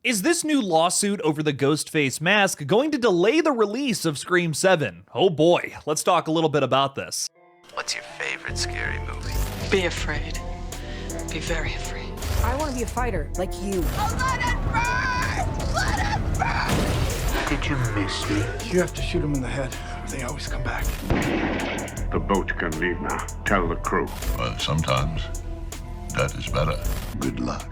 Is this new lawsuit over the Ghostface mask going to delay the release of Scream 7? Oh boy, let's talk a little bit about this. What's your favorite scary movie? Be afraid. Be very afraid. I want to be a fighter, like you. Oh, let it burn! Let it burn! Did you miss me? You have to shoot them in the head. They always come back. The boat can leave now. Tell the crew. Well, sometimes that is better. Good luck.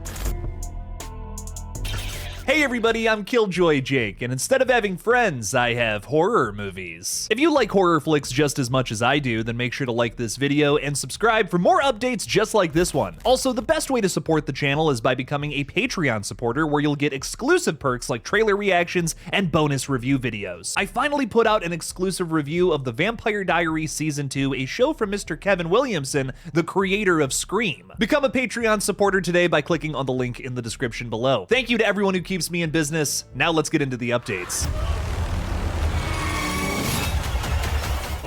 Hey everybody, I'm Killjoy Jake, and instead of having friends, I have horror movies. If you like horror flicks just as much as I do, then make sure to like this video and subscribe for more updates just like this one. Also, the best way to support the channel is by becoming a Patreon supporter, where you'll get exclusive perks like trailer reactions and bonus review videos. I finally put out an exclusive review of The Vampire Diaries Season 2, a show from Mr. Kevin Williamson, the creator of Scream. Become a Patreon supporter today by clicking on the link in the description below. Thank you to everyone who keeps me in business. Now let's get into the updates.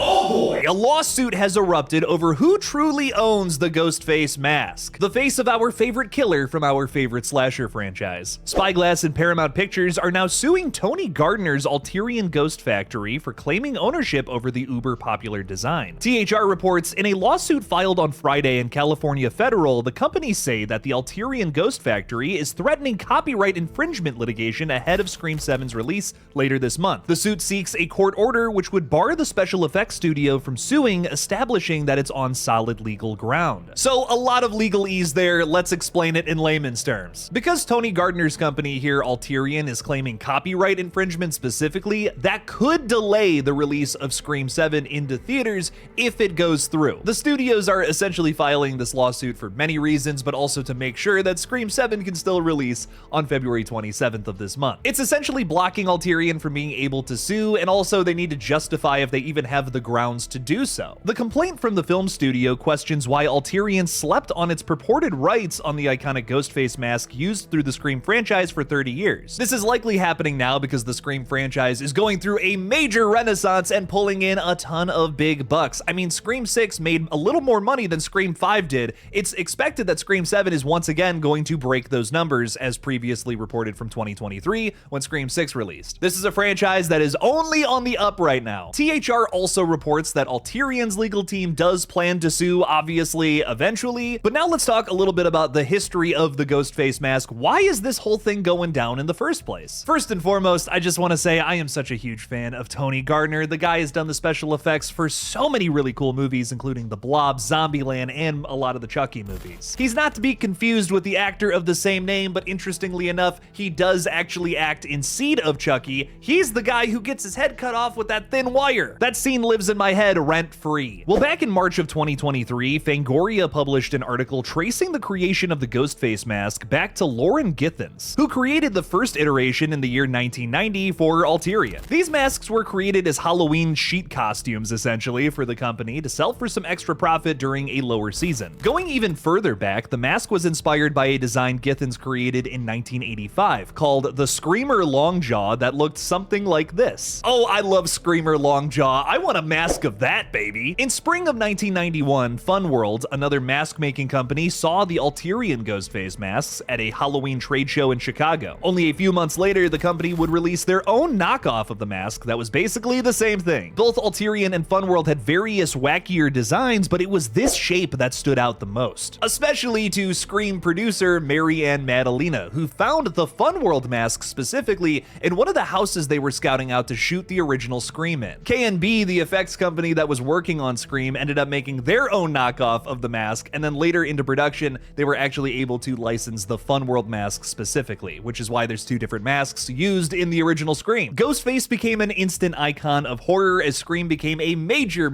Oh boy, a lawsuit has erupted over who truly owns the Ghostface mask, the face of our favorite killer from our favorite slasher franchise. Spyglass and Paramount Pictures are now suing Tony Gardner's Alterian Ghost Factory for claiming ownership over the uber-popular design. THR reports, in a lawsuit filed on Friday in California Federal, the companies say that the Alterian Ghost Factory is threatening copyright infringement litigation ahead of Scream 7's release later this month. The suit seeks a court order which would bar the special effects studio from suing, establishing that it's on solid legal ground. So a lot of legalese there, let's explain it in layman's terms. Because Tony Gardner's company here, Alterian, is claiming copyright infringement specifically, that could delay the release of Scream 7 into theaters if it goes through. The studios are essentially filing this lawsuit for many reasons, but also to make sure that Scream 7 can still release on February 27th of this month. It's essentially blocking Alterian from being able to sue, and also they need to justify if they even have the grounds to do so. The complaint from the film studio questions why Alterian slept on its purported rights on the iconic Ghostface mask used through the Scream franchise for 30 years. This is likely happening now because the Scream franchise is going through a major renaissance and pulling in a ton of big bucks. I mean, Scream 6 made a little more money than Scream 5 did. It's expected that Scream 7 is once again going to break those numbers, as previously reported from 2023 when Scream 6 released. This is a franchise that is only on the up right now. THR also reports that Alterian's legal team does plan to sue, obviously, eventually. But now let's talk a little bit about the history of the Ghostface mask. Why is this whole thing going down in the first place? First and foremost, I just want to say I am such a huge fan of Tony Gardner. The guy has done the special effects for so many really cool movies, including The Blob, Zombieland, and a lot of the Chucky movies. He's not to be confused with the actor of the same name, but interestingly enough, he does actually act in Seed of Chucky. He's the guy who gets his head cut off with that thin wire. That scene lives in my head rent-free. Well, back in March of 2023, Fangoria published an article tracing the creation of the Ghostface mask back to Lauren Githens, who created the first iteration in the year 1990 for Alterian. These masks were created as Halloween sheet costumes, essentially, for the company to sell for some extra profit during a lower season. Going even further back, the mask was inspired by a design Githens created in 1985 called the Screamer Longjaw that looked something like this. Oh, I love Screamer Longjaw. I want a mask of that, baby. In spring of 1991, Funworld, another mask-making company, saw the Alterian Ghostface masks at a Halloween trade show in Chicago. Only a few months later, the company would release their own knockoff of the mask that was basically the same thing. Both Alterian and Funworld had various wackier designs, but it was this shape that stood out the most, especially to Scream producer Mary Ann Madalena, who found the Funworld mask specifically in one of the houses they were scouting out to shoot the original Scream in. K&B, the effects company that was working on Scream, ended up making their own knockoff of the mask, and then later into production, they were actually able to license the Funworld mask specifically, which is why there's two different masks used in the original Scream. Ghostface became an instant icon of horror as Scream became a major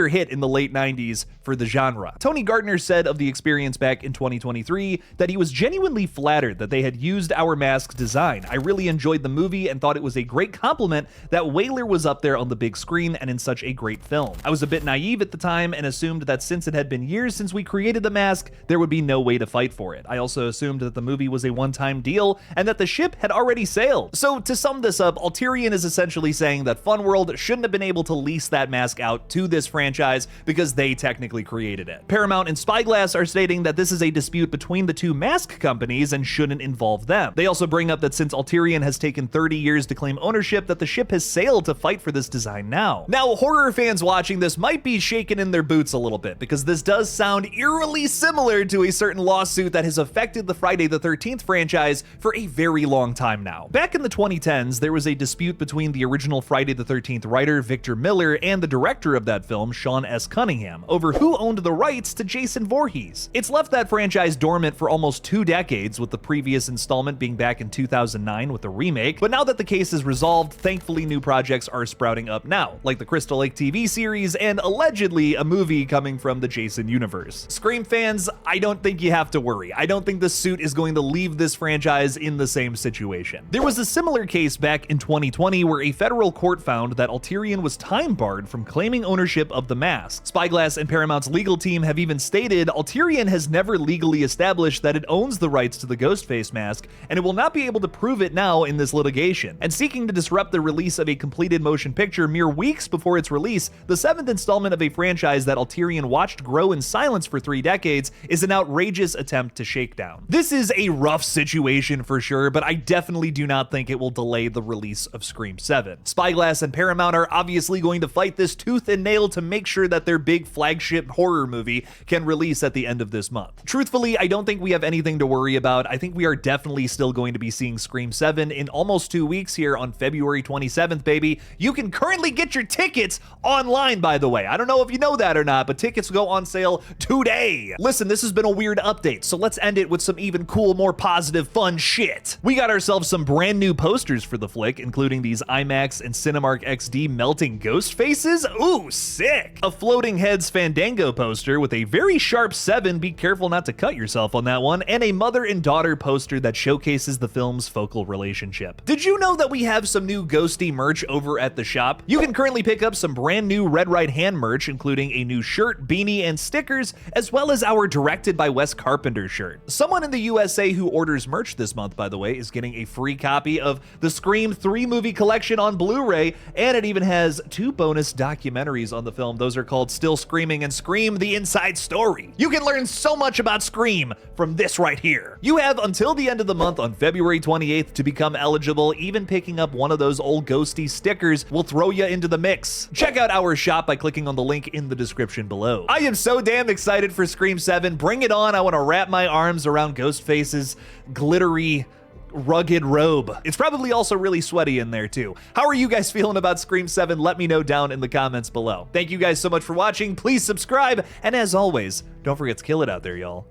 hit in the late 90s for the genre. Tony Gardner said of the experience back in 2023 that he was genuinely flattered that they had used our mask design. I really enjoyed the movie and thought it was a great compliment that Whaler was up there on the big screen and in such a great film. I was a bit naive at the time and assumed that since it had been years since we created the mask, there would be no way to fight for it. I also assumed that the movie was a one-time deal and that the ship had already sailed. So to sum this up, Alterian is essentially saying that Funworld shouldn't have been able to lease that mask out to this franchise because they technically created it. Paramount and Spyglass are stating that this is a dispute between the two mask companies and shouldn't involve them. They also bring up that since Alterian has taken 30 years to claim ownership, that the ship has sailed to fight for this design now. Now, horror fans watching this might be shaking in their boots a little bit because this does sound eerily similar to a certain lawsuit that has affected the Friday the 13th franchise for a very long time now. Back in the 2010s, there was a dispute between the original Friday the 13th writer Victor Miller and the director of that film, Sean S. Cunningham, over who owned the rights to Jason Voorhees. It's left that franchise dormant for almost 2 decades, with the previous installment being back in 2009 with the remake, but now that the case is resolved, thankfully new projects are sprouting up now, like the Crystal Lake TV series and allegedly a movie coming from the Jason universe. Scream fans, I don't think you have to worry. I don't think the suit is going to leave this franchise in the same situation. There was a similar case back in 2020 where a federal court found that Alterian was time-barred from claiming ownership of the mask. Spyglass and Paramount's legal team have even stated Alterian has never legally established that it owns the rights to the Ghostface mask, and it will not be able to prove it now in this litigation. And seeking to disrupt the release of a completed motion picture mere weeks before its release, the 7th installment of a franchise that Alterian watched grow in silence for 3 decades is an outrageous attempt to shake down. This is a rough situation for sure, but I definitely do not think it will delay the release of Scream 7. Spyglass and Paramount are obviously going to fight this tooth and nail to make sure that their big flagship horror movie can release at the end of this month. Truthfully, I don't think we have anything to worry about. I think we are definitely still going to be seeing Scream 7 in almost 2 weeks here on February 27th, baby. You can currently get your tickets online, by the way. I don't know if you know that or not, but tickets go on sale today. Listen, this has been a weird update, so let's end it with some even cool, more positive, fun shit. We got ourselves some brand new posters for the flick, including these IMAX and Cinemark XD melting ghost faces. Ooh, sick! A Floating Heads Fandango poster with a very sharp 7, be careful not to cut yourself on that one, and a mother and daughter poster that showcases the film's focal relationship. Did you know that we have some new ghosty merch over at the shop? You can currently pick up some brand new Red Right Hand merch, including a new shirt, beanie, and stickers, as well as our Directed by Wes Carpenter shirt. Someone in the USA who orders merch this month, by the way, is getting a free copy of the Scream 3 movie collection on Blu-ray, and it even has 2 bonus documentaries on the film. Those are called Still Screaming and Scream: The Inside Story. You can learn so much about Scream from this right here. You have until the end of the month on February 28th to become eligible. Even picking up one of those old ghosty stickers will throw you into the mix. Check out our shop by clicking on the link in the description below. I am so damn excited for Scream 7. Bring it on. I want to wrap my arms around Ghostface's glittery, rugged robe. It's probably also really sweaty in there too. How are you guys feeling about Scream 7? Let me know down in the comments below. Thank you guys so much for watching. Please subscribe, and as always, don't forget to kill it out there, y'all.